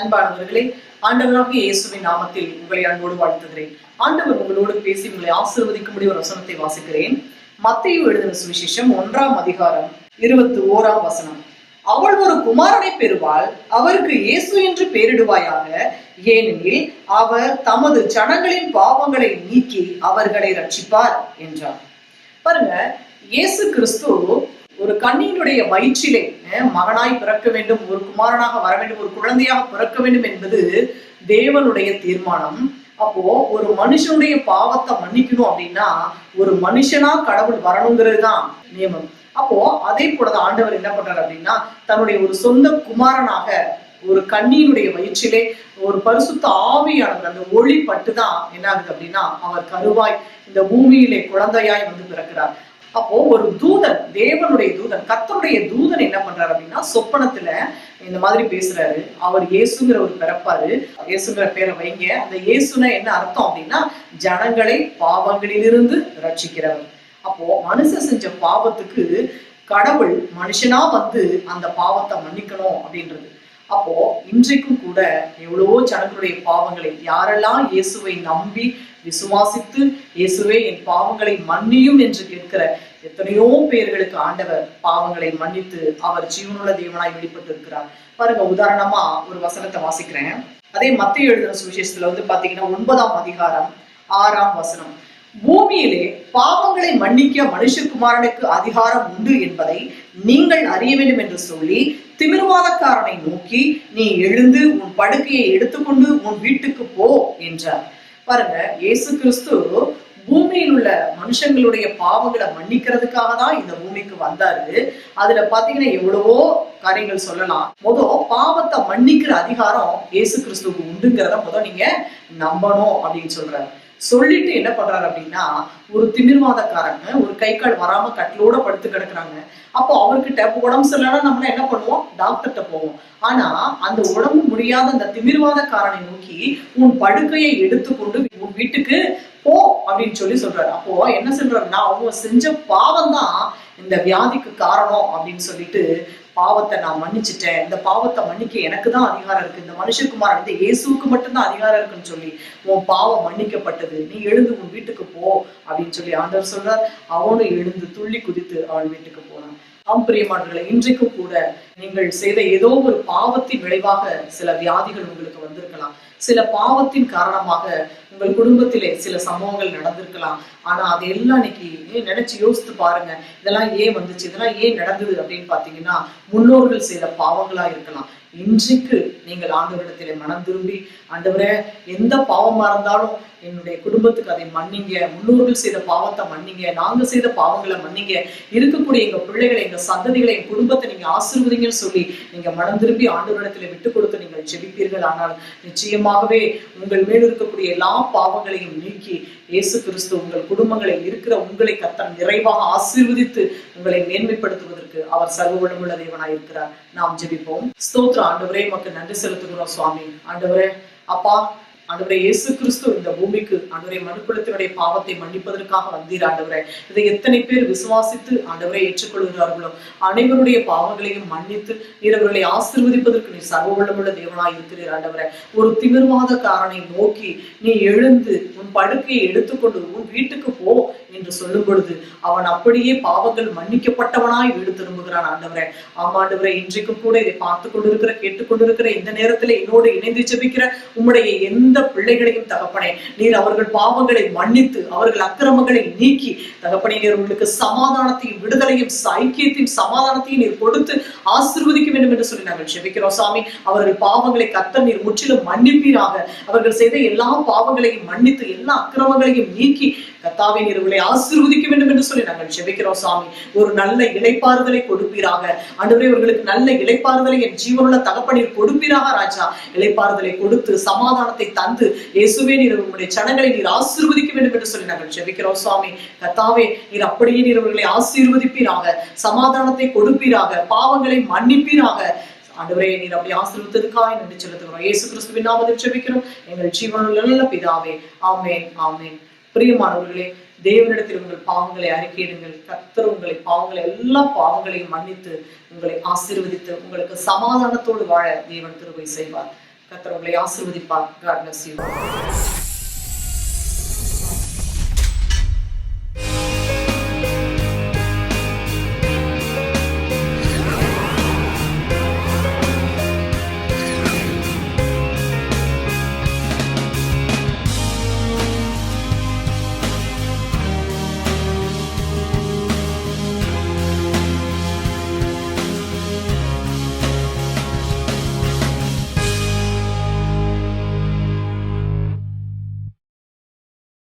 அன்பானவர்களே, ஆண்டவராகிய இயேசுவின் நாமத்தில் உங்களை அன்போடு வாழ்த்துகிறேன். ஆண்டவர் உங்களோடு பேசி உங்களை ஆசீர்வதிக்கும்படி ஒரு வசனத்தை வாசிக்கிறேன். மத்தேயு எழுதின சுவிசேஷம் 1ஆம் அதிகாரம் 21ஆம் வசனம். அவள் ஒரு குமாரனை பெறுவாள், அவருக்கு இயேசு என்று பெயரிடுவாயாக, ஏனெனில் அவர் தமது ஜனங்களின் பாவங்களை நீக்கி அவர்களை ரட்சிப்பார் என்றார். பாருங்க, இயேசு கிறிஸ்து ஒரு கன்னியினுடைய வயிற்றிலே மகனாய் பிறக்க வேண்டும், ஒரு குமாரனாக வர வேண்டும், ஒரு குழந்தையாக பிறக்க வேண்டும் என்பது தேவனுடைய தீர்மானம். அப்போ ஒரு மனுஷனுடைய பாவத்தை மன்னிக்கணும் அப்படின்னா ஒரு மனுஷனா கடவுள் வரணுங்கிறது தான் நியமம். அப்போ அதே போலதான் ஆண்டவர் என்ன பண்றாரு அப்படின்னா, தன்னுடைய ஒரு சொந்த குமாரனாக ஒரு கன்னியினுடைய வயிற்றிலே ஒரு பரிசுத்த ஆவியானவர் அந்த ஒளி பட்டுதான் என்ன ஆகுது அப்படின்னா அவர் கருவாய் இந்த பூமியிலே குழந்தையாய் வந்து பிறக்கிறார். அப்போ ஒரு தூதன், தேவனுடைய தூதன், கர்த்தருடைய தூதன் என்ன பண்றாரு அப்படின்னா சொப்பனத்துல இந்த மாதிரி பேசுறாரு. அவர் இயேசுங்கிற ஒரு பிறப்பாரு, இயேசுங்கிற பேரை வைங்க. அந்த இயேசுனா என்ன அர்த்தம் அப்படின்னா ஜனங்களை பாவங்களிலிருந்து ரட்சிக்கிறவர். அப்போ மனுஷன் செஞ்ச பாவத்துக்கு கடவுள் மனுஷனா வந்து அந்த பாவத்தை மன்னிக்கணும் அப்படின்றது. அப்போ இன்றைக்கும் கூட எவ்வளவோ ஜனங்களுடைய பாவங்களை யாரெல்லாம் இயேசுவை நம்பி விசுவாசித்து இயேசுவே என் பாவங்களை மன்னியும் என்று கேட்கிற எத்தனையோ பேர்களுக்கு ஆண்டவர் பாவங்களை மன்னித்து அவர் ஜீவனுள்ள தேவனாய் வெளிப்பட்டு இருக்கிறார். பாருங்க, உதாரணமா ஒரு வசனத்தை வாசிக்கிறேன். அதே மத்தேயு எழுதின சுவிசேஷத்துல வந்து பாத்தீங்கன்னா 9ஆம் அதிகாரம் 6ஆம் வசனம். பூமியிலே பாவங்களை மன்னிக்க மனுஷகுமாரனுக்கு அதிகாரம் உண்டு என்பதை நீங்கள் அறிய வேண்டும் என்று சொல்லி திமிர்வாதக்காரனை நோக்கி, நீ எழுந்து உன் படுக்கையை எடுத்துக்கொண்டு உன் வீட்டுக்கு போ என்றார். பாருங்க, இயேசு கிறிஸ்து பூமியில் உள்ள மனுஷங்களுடைய பாவங்களை மன்னிக்கிறதுக்காக தான் இந்த பூமிக்கு வந்தாரு. அதுல பாத்தீங்கன்னா எவ்வளவோ காரியங்கள் சொல்லலாம். பாவத்தை மன்னிக்கிற அதிகாரம் இயேசு கிறிஸ்துவுக்கு உண்டுங்கிறத நீங்க நம்பணும் அப்படின்னு சொல்றாரு. சொல்லிட்டு என்ன பண்றாரு அப்படின்னா, ஒரு திமிர்வாதக்காரங்க ஒரு கை கால் வராம கட்டிலோட படுத்து கிடக்குறாங்க. அப்போ அவர்கிட்ட உடம்பு சரியில்லைன்னா நம்ம என்ன பண்ணுவோம், டாக்டர்கிட்ட போவோம். ஆனா அந்த உடம்பு முடியாத அந்த திமிர்வாதக்காரனை நோக்கி உன் படுக்கையை எடுத்துக்கொண்டு உன் வீட்டுக்கு போ அப்படின்னு சொல்றாரு. அப்போ என்ன சொல்றாருன்னா, அவங்க செஞ்ச பாவம் தான் இந்த வியாதிக்கு காரணம் அப்படின்னு சொல்லிட்டு, பாவத்தை நான் மன்னிச்சுட்டேன், இந்த பாவத்தை மன்னிக்க எனக்கு தான் அதிகாரம் இருக்கு, இந்த மனுஷகுமாரன் இந்த இயேசுக்கு மட்டும்தான் அதிகாரம் இருக்குன்னு சொல்லி உன் பாவம் மன்னிக்கப்பட்டது, நீ எழுந்து உன் வீட்டுக்கு போ அப்படின்னு சொல்லி ஆண்டவர் சொல்றார். அவனும் எழுந்து துள்ளி குதித்து அவன் வீட்டுக்கு போனான். பிரியமானவர்களே, இன்றைக்கும் கூட நீங்கள் செய்த ஏதோ ஒரு பாவத்தின் விளைவாக சில வியாதிகள் உங்களுக்கு வந்திருக்கலாம். சில பாவத்தின் காரணமாக உங்கள் குடும்பத்திலே சில சம்பவங்கள் நடந்திருக்கலாம். ஆனா அதெல்லாம் இன்னைக்கு நினைச்சு யோசித்து பாருங்க, இதெல்லாம் ஏன் வந்துச்சு, இதெல்லாம் ஏன் நடந்தது அப்படின்னு பாத்தீங்கன்னா முன்னோர்கள் செய்த பாவங்களா இருக்கலாம். இன்றைக்கு நீங்கள் ஆண்டவரிடத்திலே மனம் திரும்பி, ஆண்டவரே எந்த பாவமா இருந்தாலும் என்னுடைய குடும்பத்துக்கு அதை மன்னிங்க, முன்னோர்கள் செய்த பாவத்தை மன்னிங்க, நாங்க செய்த பாவங்களை மன்னிங்க, இருக்கக்கூடிய எங்க பிள்ளைகளை, எங்க சந்ததிகளை, எங்க குடும்பத்தை நீங்க ஆசீர்வதிங்கன்னு சொல்லி நீங்க மனம் திரும்பி ஆண்டவரிடத்திலே விட்டு கொடுத்து நீங்கள் ஜெபிப்பீர்கள். ஆனால் நிச்சயமாகவே உங்கள் மேல் இருக்கக்கூடிய எல்லா பாவங்களையும் நீக்கி இயேசு கிறிஸ்து உங்கள் குடும்பங்களை இருக்கிற உங்களை கர்த்தர் நிறைவாக ஆசீர்வதித்து உங்களை மேன்மைப்படுத்துவதற்கு அவர் சர்வ வல்லமையுள்ள தேவனாய் இருக்கிறார். நாம் ஜெபிப்போம். ஸ்தோத்திரம் ஆண்டவரே, உமக்கு நன்றி செலுத்துகிறோம் சுவாமி. ஆண்டவரே, அப்பா, ஆண்டவரே இயேசு கிறிஸ்து இந்த பூமிக்கு ஆண்டவரே மனுக்குலத்தினுடைய பாவத்தை மன்னிப்பதற்காக வந்தீர். ஆண்டவரே, இதை எத்தனை பேர் விசுவாசித்து ஆண்டவரை ஏற்றுக்கொள்கிறார்களோ அனைவருடைய பாவங்களையும் மன்னித்து நீர் அவர்களை ஆசீர்வதிப்பதற்கு நீர் சர்வ வல்லமையுள்ள தேவனாய் இருக்கிறீர். ஆண்டவரே, ஒரு திமிர்வாதக்காரனை நோக்கி நீ எழுந்து உன் படுக்கையை எடுத்துக்கொண்டு உன் வீட்டுக்கு போ என்று சொல்லும் பொழுது அவன் அப்படியே பாவங்கள் மன்னிக்கப்பட்டவனாய் வீடு திரும்புகிறான். ஆண்டவரே, ஆமாண்டவரே, இன்றைக்கும் கூட இதை பார்த்து கொண்டிருக்கிற கேட்டுக்கொண்டிருக்கிற இந்த நேரத்துல என்னோடு இணைந்து ஜெபிக்கிற உம்முடைய எந்த பிள்ளைகளையும் தகப்பனே நீர் அவர்கள் பாவங்களை மன்னித்து அவர்கள் அக்கிரமங்களை நீக்கி தகப்பனே நீர் அவர்களுக்கு சமாதானத்தையும் விடுதலையும் ஐக்கியத்தையும் சமாதானத்தையும் நீர் கொடுத்து ஆசீர்வதிக்க வேண்டும் என்று சொல்லி நாங்கள் ஜெபிக்கிறோம் சாமி. அவர்கள் பாவங்களை கர்த்தர் நீர் முற்றிலும் மன்னிப்பீராக. அவர்கள் செய்த எல்லா பாவங்களையும் மன்னித்து எல்லா அக்கிரமங்களையும் நீக்கி கர்த்தாவே நீர் அவர்களை ஆசீர்வதிக்க வேண்டும் என்று சொல்லி நாங்கள் ஜெபிக்கிறோம் சாமி. ஒரு நல்ல இளைப்பாறுதலை கொடுப்பீராக. ஆண்டவரே, அவர்களுக்கு நல்ல இளைப்பாறுதலை என் ஜீவனுள்ள தகப்பனீர் கொடுப்பீராக ராஜா. இளைப்பாறுதலை கொடுத்து சமாதானத்தை தந்து இயேசுவே நீர் உங்களுடைய ஜனங்களை நீர் ஆசீர்வதிக்க வேண்டும் என்று சொல்லி நாங்கள் ஜெபிக்கிறோம் சுவாமி. கர்த்தாவே, நீர் அப்படியே நீர் அவர்களை ஆசீர்வதிப்பீராக, சமாதானத்தை கொடுப்பீராக, பாவங்களை மன்னிப்பீராக. ஆண்டவரே, நீர் அப்படி ஆசீர்வதித்ததுக்காக நன்றி செலுத்துகிறோம். இயேசு கிறிஸ்துவின் நாமத்தில் ஜெபிக்கிறோம் எங்கள் ஜீவனுள்ள நல்ல பிதாவே. ஆமென், ஆமென். பிரியமானவர்களே, தேவனிடத்தில் உங்கள் பாவங்களை அறிக்கையிடுங்கள். கர்த்தர் உங்களை பாவங்களை எல்லா பாவங்களையும் மன்னித்து உங்களை ஆசீர்வதித்து உங்களுக்கு சமாதானத்தோடு வாழ தேவன் கிருபை செய்வார். கர்த்தர் உங்களை ஆசீர்வதிப்பார். God bless you.